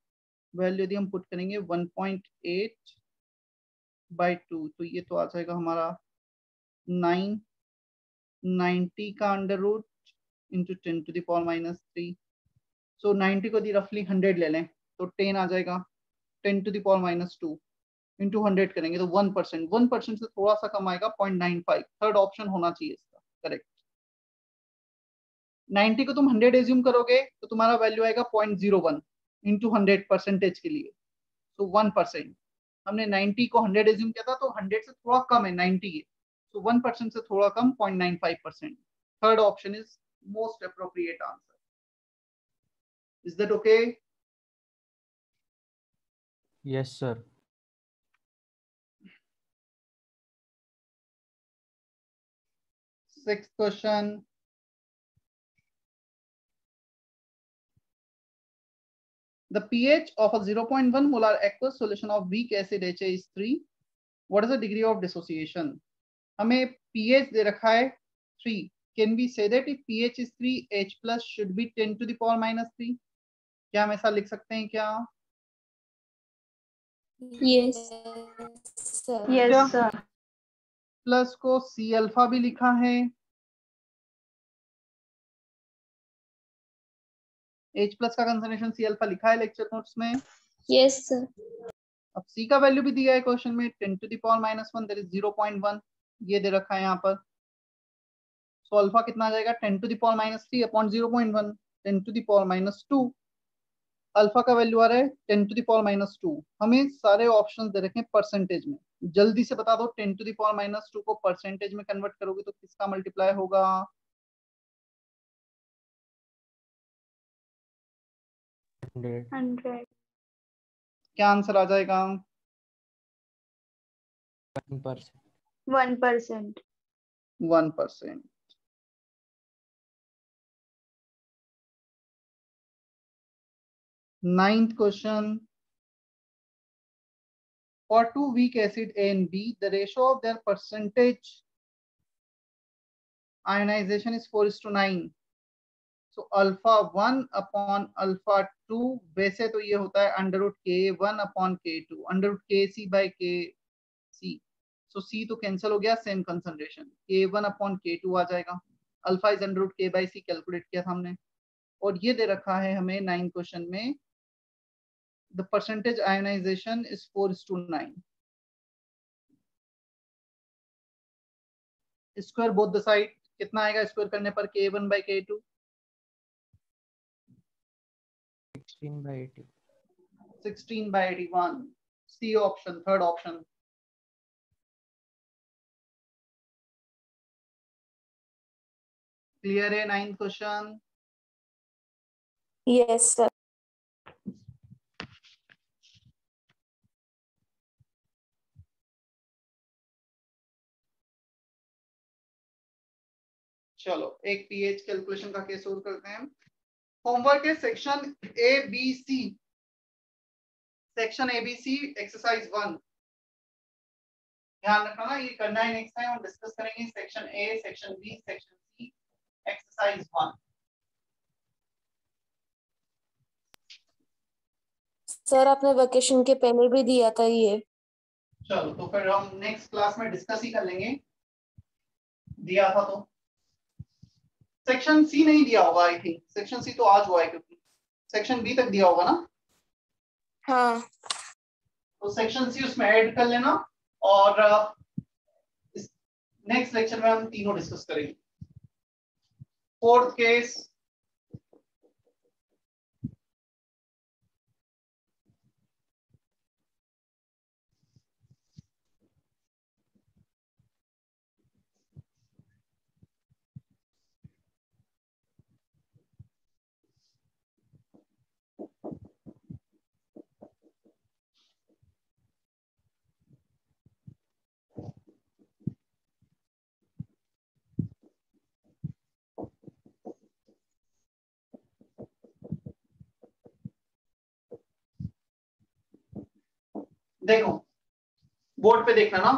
वैल्यू यदि हम पुट करेंगे 1.8/2 तो ये तो आ जाएगा हमारा 9, 90 का √ into 10 to the power minus 3। सो 90 को दी रफली 100 ले लें तो 10 आ जाएगा, 10 to the power minus 2 into 100 करेंगे तो 1%, 1% से थोड़ा सा कम आएगा 0.95। थर्ड ऑप्शन होना चाहिए इसका करेक्ट। 90 को तुम 100 एज्यूम करोगे तो तुम्हारा वैल्यू आएगा 0.01 इंटू 100 परसेंटेज के लिए, तो 1%। हमने 90 को 100 एज्यूम किया था तो 100 से थोड़ा कम है 90 है, तो 1% से थोड़ा कम 0.95%। Third option is most appropriate answer. Is that okay? Yes sir. Sixth question. The pH of a 0.1 molar aqueous solution of weak acid HA is 3. What is the degree of dissociation? हमें pH दे रखा है 3. Can we say that if pH is 3, H plus should be 10 to the power minus 3? क्या हम ऐसा लिख सकते हैं क्या? Yes. sir. Yes, क्या? sir. प्लस को C अल्फा भी लिखा है, H प्लस का कंसंट्रेशन C अल्फा लिखा है लेक्चर नोट्स में। Yes, sir. अब C का वैल्यू भी दिया है क्वेश्चन में 10 to the power minus 1, that is 0.1, ये दे रखा है यहाँ पर। सो अल्फा कितना आ जाएगा 10 to the power minus 3 upon 0.1, 10 to the power minus 2। Alpha का वैल्यू आ रहा है 10 to the power minus 2। हमें सारे ऑप्शंस दे रखे हैं परसेंटेज में, जल्दी से बता दो 10 to the power minus 2 को परसेंटेज में कन्वर्ट करोगे तो किसका मल्टीप्लाई होगा? 100. क्या आंसर आ जाएगा? 1%। 1%. 1%। Ninth question. For two weak acid A and B, the ratio of their percentage ionization is 4:9. So alpha 1 upon alpha 2, वैसे तो ये होता है √K1 upon K2, √KC by KC C. So C तो कैंसिल हो गया, same concentration K1 upon K2 आ जाएगा। Alpha is under root K/C calculate किया था हमने, और ये दे रखा है हमें 9 क्वेश्चन में, the percentage ionization is 4:9। Square both the side कितना आएगा स्क्वायर करने पर K1/K2? 16/80। 16/81। C option, third option. Clear है 9th क्वेश्चन? Yes sir. चलो एक पीएच कैलकुलेशन का केस और करते हैं। होमवर्क है section ABC, section ABC exercise 1। ध्यान रखना ये करना है, नेक्स्ट टाइम हम डिस्कस करेंगे section A, section B, section C exercise 1। Sir आपने वेकेशन के पहले भी दिया था ये। चलो तो फिर हम नेक्स्ट क्लास में डिस्कस ही कर लेंगे, दिया था तो। सेक्शन C नहीं दिया होगा, आई थिंक सेक्शन C तो आज हुआ है, क्योंकि सेक्शन B तक दिया होगा ना। हाँ तो सेक्शन C उसमें ऐड कर लेना, और नेक्स्ट लेक्चर में हम तीनों डिस्कस करेंगे। फोर्थ केस, देखो बोर्ड पे देखना ना,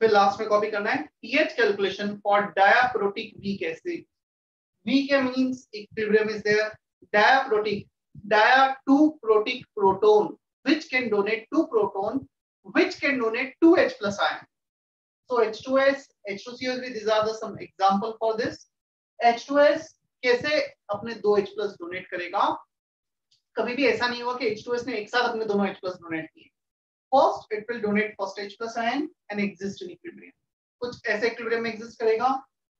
फिर लास्ट में कॉपी करना है। PH calculation for diprotic weak acid. Weak means equilibrium is there. Diprotic, dia 2 protic proton which can donate 2 proton which can donate 2 H plus ion. So H2S, H2COS, these are the some example for this. H2S कैसे अपने 2 H plus डोनेट करेगा? कभी भी ऐसा नहीं हुआ कि H2S ने एक साथ अपने दोनों H plus डोनेट किए। First it will donate first H plus ion and exist in equilibrium. कुछ ऐसे इक्विलिब्रियम में एग्जिस्ट करेगा।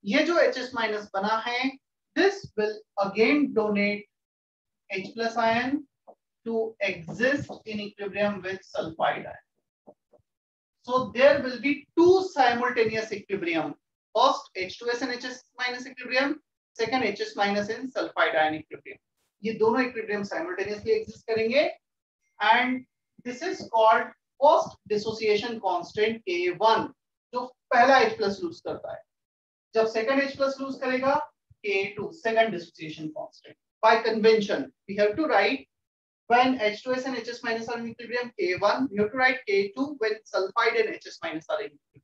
ये जो HS माइनस बना है, this will again donate H plus ion to exist in equilibrium with sulfide ion. So there will be two simultaneous equilibrium. First H2S and HS minus equilibrium, second HS minus in sulfide ion equilibrium. ये दोनों equilibrium simultaneously exist करेंगे, and this is called post dissociation constant K1, जो पहला H plus लूज करता है। जब second H plus लूज करेगा K2, second dissociation constant. By convention, we have to write when H2S and HS minus are in equilibrium K1, we have to write K2 when sulfide and HS minus are in equilibrium.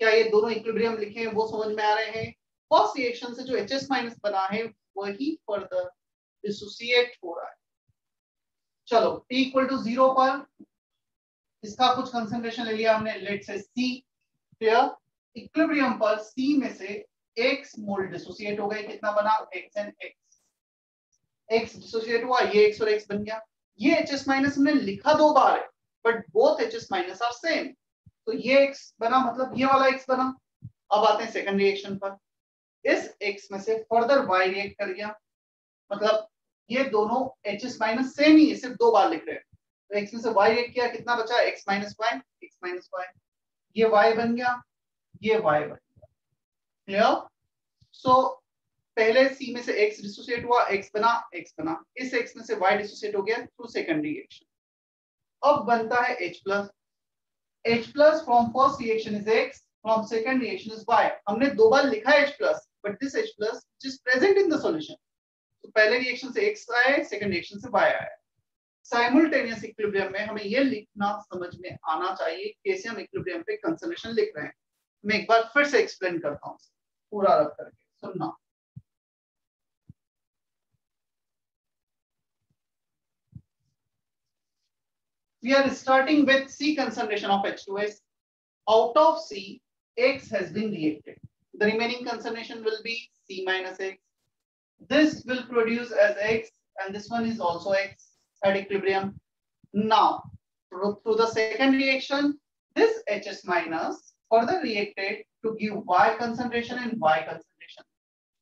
क्या ये दोनों इक्विलिब्रियम लिखे हैं वो समझ में आ रहे हैं? फर्स्ट रिएक्शन से जो HS माइनस बना है वही फर्दर डिसोसिएट हो रहा है। चलो T इक्वल टू 0 पर इसका कुछ कंसंट्रेशन ले लिया हमने, लेट से C, फिर इक्विलिब्रियम पर C में से X मोल डिसोसिएट हो गए। कितना बना? X and X। X dissociate हुआ, ये X और X बन गया। ये HS माइनस हमने लिखा दो बार है, but both HS minus are same, तो ये X बना, मतलब ये वाला X बना। अब आते हैं सेकंड रिएक्शन पर, इस X में से फर्दर Y रिएक्ट कर गया, मतलब ये दोनों HS माइनस सेम ही है, सिर्फ दो बार लिख रहे हैं। तो X में से Y रिएक्ट किया, कितना बचा? X minus Y, X minus Y। ये Y बन गया, ये Y बन गया। क्लियर? सो पहले C में से X डिसोसिएट हुआ, X बना, X बना। इस X में से Y डिसोसिएट हो गया थ्रू सेकंड रिएक्शन। अब बनता है H plus. H plus from first reaction is X, from second reaction is Y। हमने दो बार लिखा है H plus, but this H plus which is present in the solution. तो पहले रिएक्शन से X आया, सेकंड रिएक्शन से Y आया। साइमल्टेनियस इक्विलिब्रियम में हमें यह लिखना समझ में आना चाहिए कैसे हम इक्विलिब्रियम पे कंसंट्रेशन लिख रहे हैं। मैं एक बार फिर से एक्सप्लेन करता हूं, पूरा रख करके सुनना। We are starting with C concentration of H2S. Out of C, X has been reacted. The remaining concentration will be C minus X. This will produce as X, and this one is also X at equilibrium. Now, through the second reaction, this HS minus further reacted to give Y concentration and Y concentration.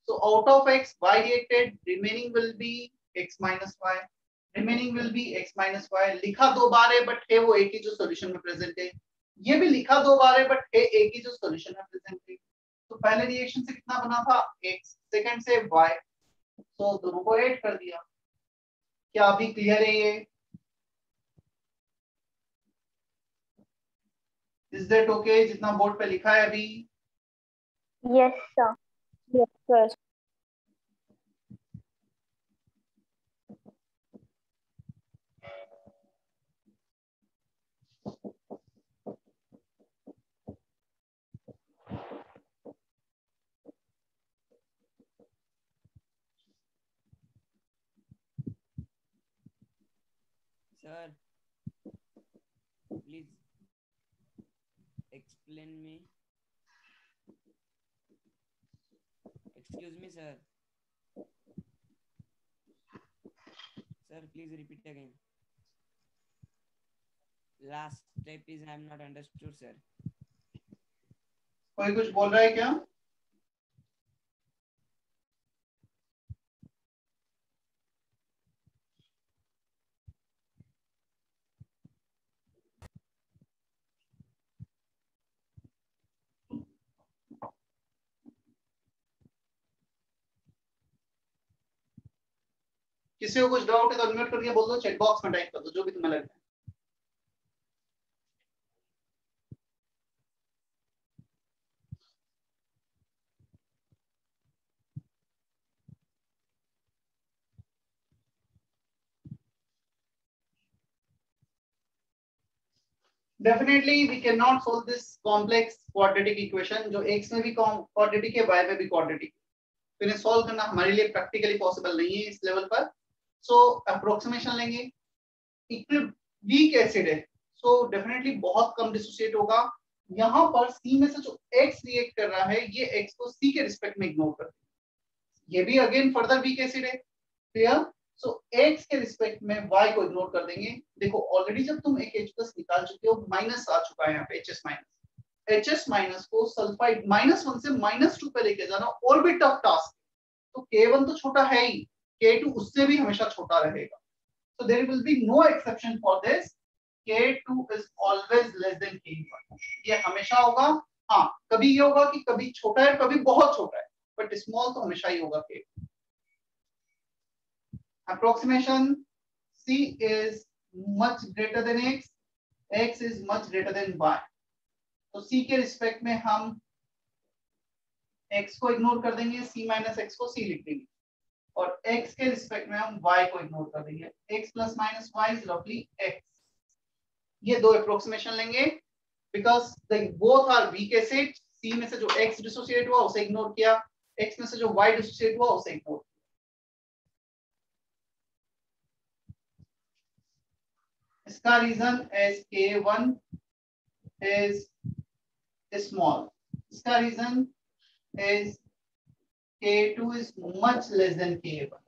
So out of X, Y reacted, remaining will be X minus Y. Remaining will be X minus Y. लिखा दो बार है, but है वो एक ही जो solution में present है. ये भी लिखा दो बार है, but है एक ही जो solution में present है. तो पहले रिएक्शन से कितना बना था X, सेकंड से Y. तो दोनों को ऐड कर दिया. क्या अभी क्लियर है ये? Is that okay? जितना बोर्ड पे लिखा है अभी? Yes, sir. Yes, sir. Sir, please explain me. Excuse me, sir. Sir, please repeat again. Last step is I am not understood, sir. कोई कुछ बोल रहा है क्या? किसी को कुछ डाउट है तो अनम्यूट करके बोल दो, चैट बॉक्स में टाइप कर दो जो भी तुम्हें लगता है. Definitely we cannot solve this complex quadratic equation जो x में भी quadratic है, y में भी quadratic है. तो इन्हें सॉल्व करना हमारे लिए प्रैक्टिकली पॉसिबल नहीं है इस लेवल पर. सो अप्रोक्सीमेशन लेंगे. वीक एसिड है, सो डेफिनेटली बहुत कम डिसोसिएट होगा. यहाँ पर C में से जो X रिएक्ट कर रहा है, ये X को C के रिस्पेक्ट में इग्नोर कर देंगे. ये भी अगेन फर्दर वीक एसिड है. क्लियर? सो X के रिस्पेक्ट में Y को इग्नोर कर देंगे. देखो ऑलरेडी जब तुम एक H+ निकाल चुके हो, माइनस आ चुका है यहाँ पे HS माइनस. HS माइनस को सल्फाइड -1 से -2 पे लेके जाना और भी टफ टास्क. तो K1 तो छोटा है ही, K2 उससे भी हमेशा छोटा रहेगा. So there will be no exception for this. K2 is always less than K1. ये हमेशा होगा. हाँ, कभी ये होगा कि कभी छोटा है, कभी बहुत छोटा है, बट स्मॉल तो हमेशा ही होगा K2. Approximation: C is much greater than X, X is much greater than Y. तो C के रिस्पेक्ट में हम X को इग्नोर कर देंगे, C माइनस X को C लिख देंगे, और X के रिस्पेक्ट में हम Y को इग्नोर कर देंगे. X plus minus Y is रफली X. ये दो अप्रोक्सीमेशन लेंगे because both are weak acid. C में से जो X डिसोसिएट हुआ उसे इग्नोर किया, X में से जो Y डिसोसिएट हुआ उसे इग्नोर किया. इसका reason as K1 is small. इसका reason is K2 is much less than K1.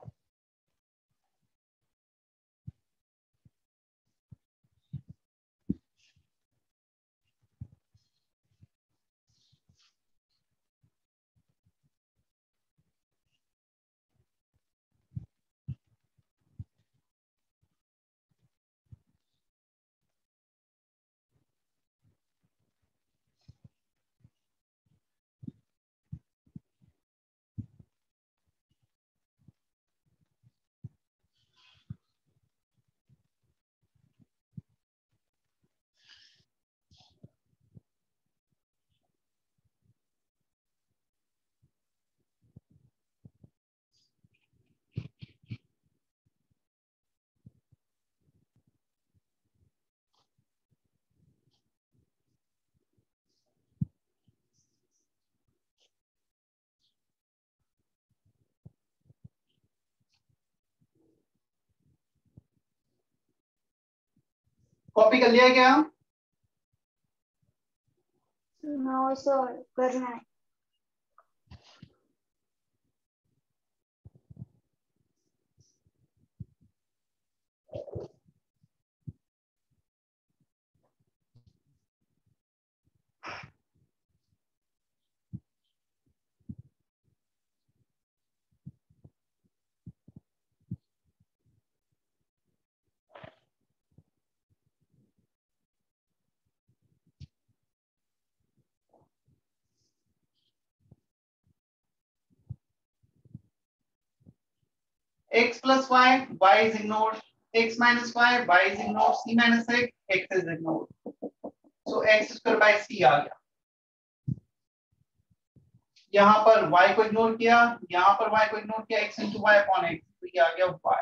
Copy कर लिया क्या? नो सर, करना है। x plus y, y is ignored. X minus y, y is ignored. C minus x is ignored. So x square by c आ गया. यहाँ पर y को इग्नोर किया, यहाँ पर y को इग्नोर किया, x into y upon x, तो ये आ गया y.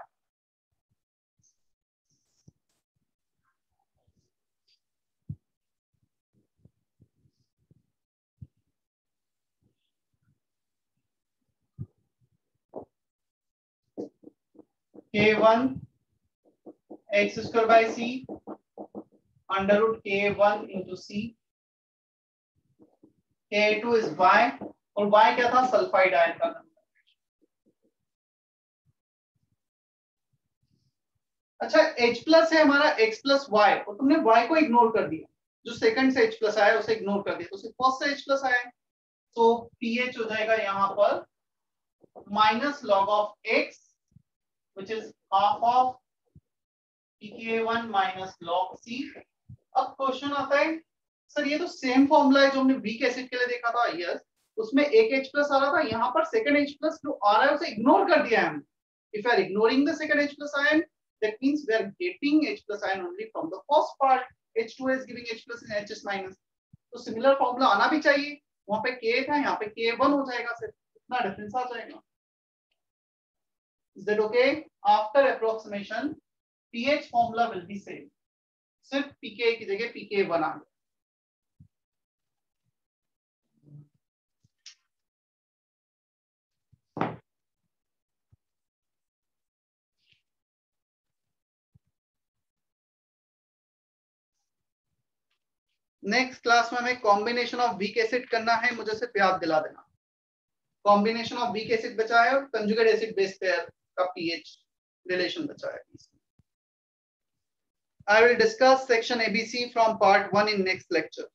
K1 x square by c under root K1 into c. K2 is y और y क्या था? सल्फाइड आयन का नंबर. अच्छा H प्लस है हमारा x प्लस y और तुमने y को इग्नोर कर दिया, जो सेकंड से H प्लस आया उसे इग्नोर कर दिया, तो सिर्फ फर्स्ट से H प्लस आया, तो pH हो जाएगा यहाँ पर minus log of x which is half of pK1 minus log C. अब क्वेश्चन आता है सर ये तो सेम फॉर्मूला है जो हमने वीक एसिड के लिए देखा था. यस, उसमें एक H प्लस आ रहा था, यहाँ पर सेकंड H प्लस जो आ रहा है उसे इग्नोर कर दिया है हमने. If we are ignoring the second H plus ion, that means we are getting H plus ion only from the first part. H2 is giving H plus and HS minus. तो सिमिलर फॉर्मूला आना भी चाहिए. वहां पे K था, यहाँ पे K1 हो जाएगा, सिर्फ इतना डिफरेंस आ जाएगा. Is that okay? After approximation, pH formula will be same. सिर्फ pK की जगह pK1 आ गया. नेक्स्ट क्लास में हमें कॉम्बिनेशन ऑफ वीक एसिड करना है, मुझे सिर्फ याद दिला देना. कॉम्बिनेशन ऑफ वीक एसिड बचा है और कंजुगेट एसिड बेस पेयर का पीएच रिलेशन बचा है. I will discuss section ABC from part 1 in next lecture.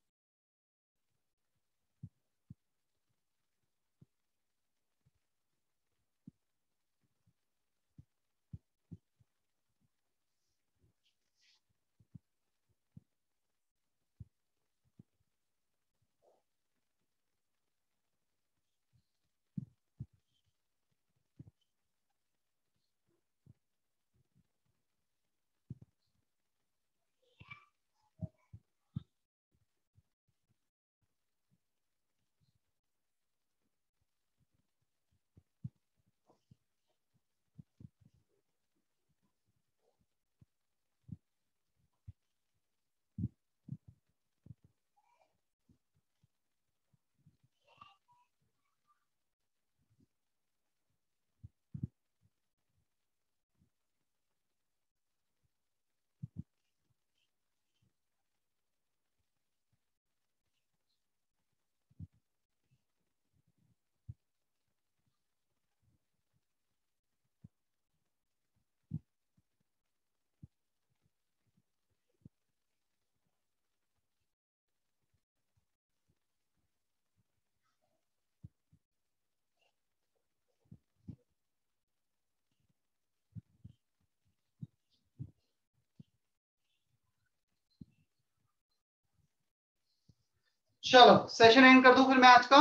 चलो सेशन एंड कर दूं फिर मैं आज का.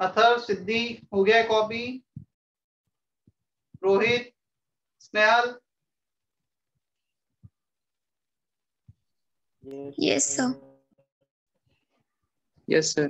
अथर, सिद्धि हो गया है copy? Rohit, Snehal? Yes sir. Yes, sir.